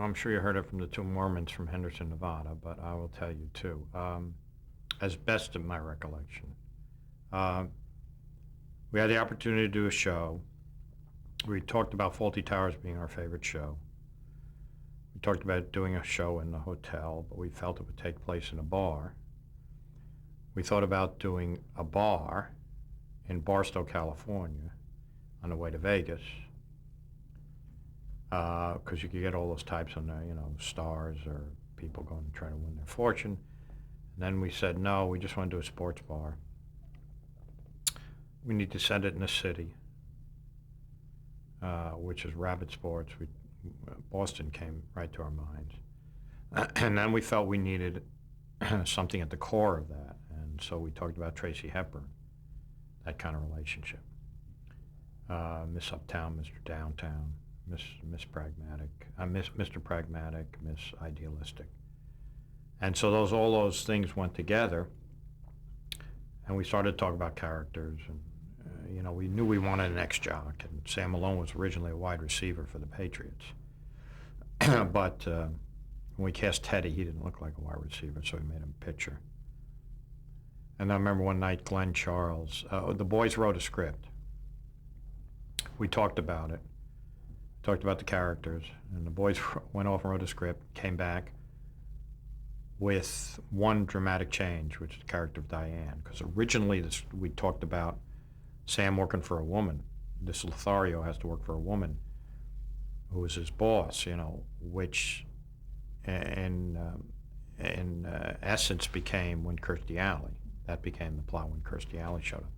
I'm sure you heard it from the two Mormons from Henderson, Nevada, but I will tell you too. As best of my recollection, um, we had the opportunity to do a show. We talked about Faulty Towers being our favorite show. We talked about doing a show in the hotel, but we felt it would take place in a bar. We thought about doing a bar in Barstow, California, on the way to Vegas, because you could get all those types on there, stars or people going to try to win their fortune. And then we said, no, we just want to do a sports bar. We need to send it in the city, which is Rabbit Sports. Boston came right to our minds. And then we felt we needed something at the core of that. And so we talked about Tracy Hepburn, that kind of relationship. Miss Uptown, Mr. Downtown, Miss Pragmatic, Mr. Pragmatic, Miss Idealistic. And so all those things went together, and we started to talk about characters. And we knew we wanted an ex-jock, and Sam Malone was originally a wide receiver for the Patriots. But when we cast Teddy, he didn't look like a wide receiver, so we made him a pitcher. And I remember one night, Glenn Charles, the boys wrote a script. We talked about it, talked about the characters, and the boys went off and wrote a script, came back with one dramatic change, which is the character of Diane. Because originally we talked about Sam working for a woman. This Lothario has to work for a woman who is his boss, which in essence became When Kirstie Alley. That became the plot when Kirstie Alley showed up.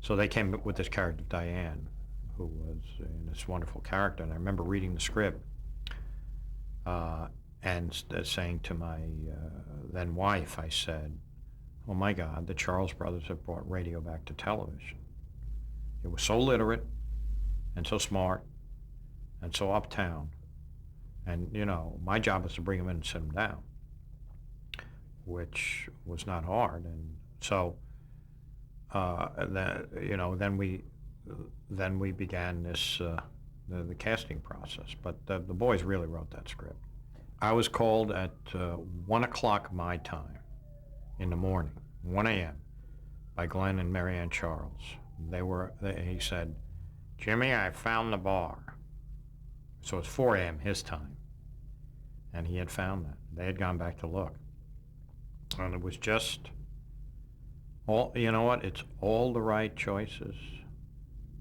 So they came up with this character, Diane, who was this wonderful character. And I remember reading the script and saying to my then wife, I said, oh my God, the Charles brothers have brought radio back to television. It was so literate and so smart and so uptown. And, my job was to bring them in and sit them down, which was not hard. And so, then we began this, the casting process. But the boys really wrote that script. I was called at 1 o'clock my time in the morning, 1 a.m., by Glenn and Marianne Charles. He said, Jimmy, I found the bar. So it's 4 a.m. his time. And he had found that. They had gone back to look. And it was just it's all the right choices.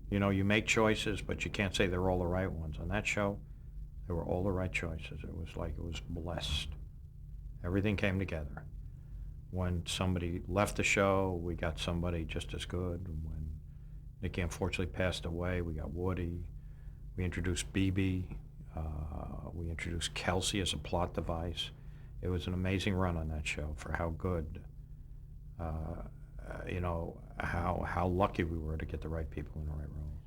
You make choices, but you can't say they're all the right ones. On that show, they were all the right choices. It was like it was blessed. Everything came together. When somebody left the show, we got somebody just as good. When Nicky unfortunately passed away, we got Woody. We introduced BB. We introduced Kelsey as a plot device. It was an amazing run on that show for how good, how lucky we were to get the right people in the right role.